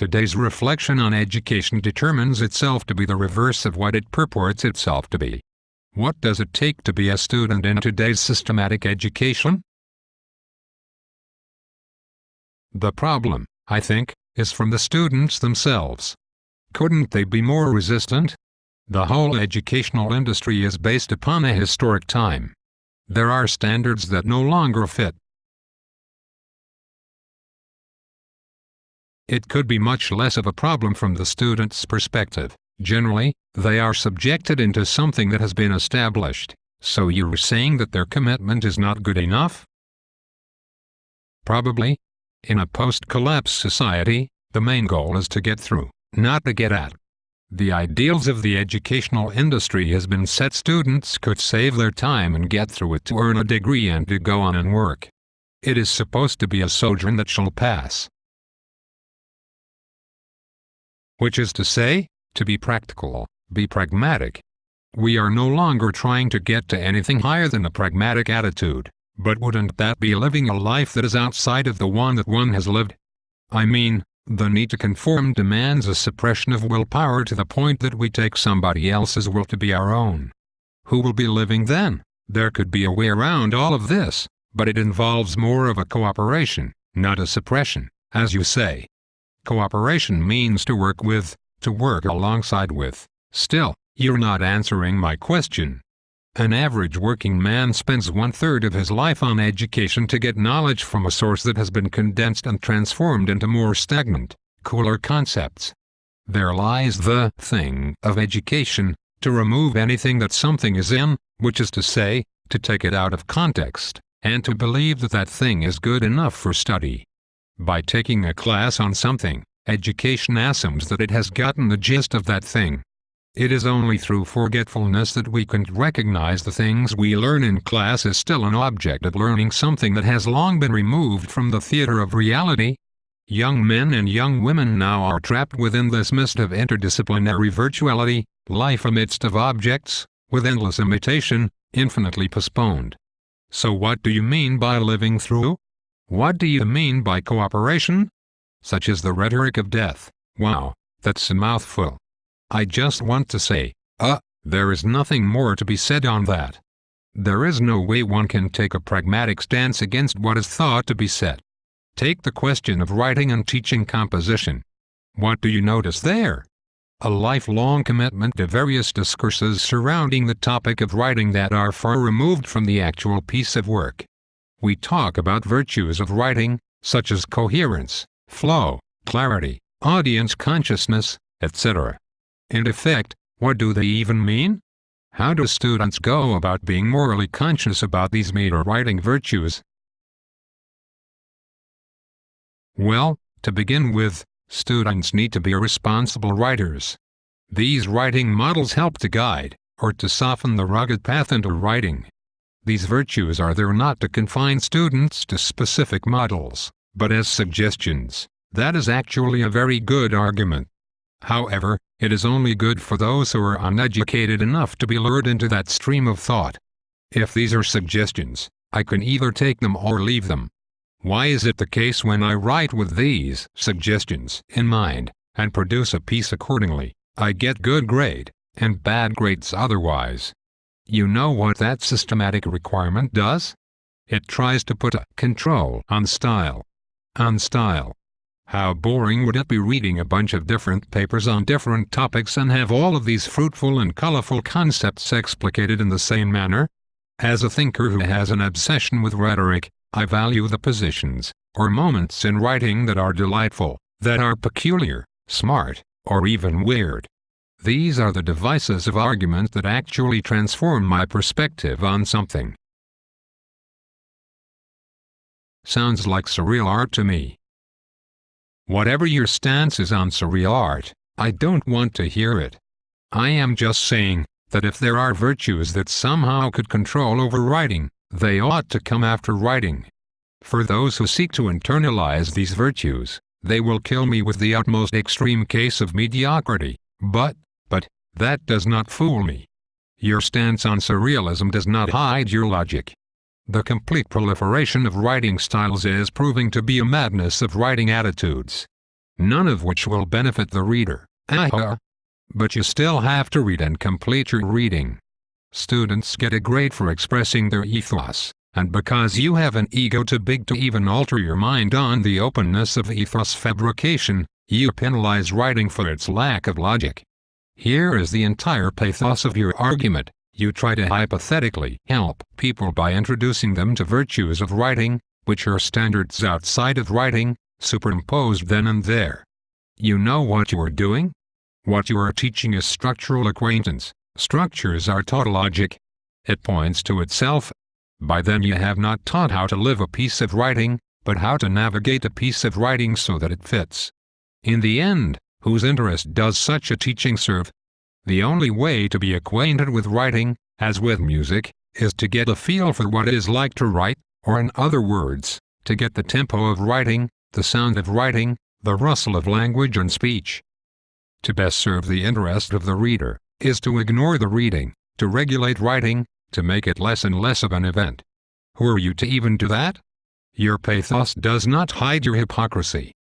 Today's reflection on education determines itself to be the reverse of what it purports itself to be. What does it take to be a student in today's systematic education? The problem, I think, is from the students themselves. Couldn't they be more resistant? The whole educational industry is based upon a historic time. There are standards that no longer fit. It could be much less of a problem from the student's perspective. Generally, they are subjected into something that has been established. So you're saying that their commitment is not good enough? Probably. In a post-collapse society, the main goal is to get through, not to get at. The ideals of the educational industry has been set. Students could save their time and get through it to earn a degree and to go on and work. It is supposed to be a sojourn that shall pass. Which is to say, to be practical, be pragmatic. We are no longer trying to get to anything higher than a pragmatic attitude, but wouldn't that be living a life that is outside of the one that one has lived? I mean, the need to conform demands a suppression of willpower to the point that we take somebody else's will to be our own. Who will be living then? There could be a way around all of this, but it involves more of a cooperation, not a suppression, as you say. Cooperation means to work with, to work alongside with. Still, you're not answering my question. An average working man spends 1/3 of his life on education to get knowledge from a source that has been condensed and transformed into more stagnant, cooler concepts. There lies the thing of education, to remove anything that something is in, which is to say, to take it out of context, and to believe that that thing is good enough for study. By taking a class on something, education assumes that it has gotten the gist of that thing. It is only through forgetfulness that we can recognize the things we learn in class as still an object of learning something that has long been removed from the theater of reality. Young men and young women now are trapped within this mist of interdisciplinary virtuality, life amidst of objects, with endless imitation, infinitely postponed. So what do you mean by living through? What do you mean by cooperation? Such is the rhetoric of death. Wow, that's a mouthful. I just want to say, there is nothing more to be said on that. There is no way one can take a pragmatic stance against what is thought to be said. Take the question of writing and teaching composition. What do you notice there? A lifelong commitment to various discourses surrounding the topic of writing that are far removed from the actual piece of work. We talk about virtues of writing, such as coherence, flow, clarity, audience consciousness, etc. In effect, what do they even mean? How do students go about being morally conscious about these major writing virtues? Well, to begin with, students need to be responsible writers. These writing models help to guide, or to soften the rugged path into writing. These virtues are there not to confine students to specific models, but as suggestions. That is actually a very good argument. However, it is only good for those who are uneducated enough to be lured into that stream of thought. If these are suggestions, I can either take them or leave them. Why is it the case when I write with these suggestions in mind, and produce a piece accordingly, I get good grade, and bad grades otherwise? You know what that systematic requirement does? It tries to put a control on style. On style. How boring would it be reading a bunch of different papers on different topics and have all of these fruitful and colorful concepts explicated in the same manner? As a thinker who has an obsession with rhetoric, I value the positions, or moments in writing that are delightful, that are peculiar, smart, or even weird. These are the devices of argument that actually transform my perspective on something. Sounds like surreal art to me. Whatever your stance is on surreal art, I don't want to hear it. I am just saying that if there are virtues that somehow could control over writing, they ought to come after writing. For those who seek to internalize these virtues, they will kill me with the utmost extreme case of mediocrity, but that does not fool me. Your stance on surrealism does not hide your logic. The complete proliferation of writing styles is proving to be a madness of writing attitudes. none of which will benefit the reader. But you still have to read and complete your reading. Students get a grade for expressing their ethos, and because you have an ego too big to even alter your mind on the openness of ethos fabrication, you penalize writing for its lack of logic. Here is the entire pathos of your argument. You try to hypothetically help people by introducing them to virtues of writing, which are standards outside of writing, superimposed then and there. You know what you are doing? What you are teaching is structural acquaintance. Structures are tautologic. It points to itself. By then you have not taught how to live a piece of writing, but how to navigate a piece of writing so that it fits. In the end, whose interest does such a teaching serve? The only way to be acquainted with writing, as with music, is to get a feel for what it is like to write, or in other words, to get the tempo of writing, the sound of writing, the rustle of language and speech. To best serve the interest of the reader, is to ignore the reading, to regulate writing, to make it less and less of an event. Who are you to even do that? Your pathos does not hide your hypocrisy.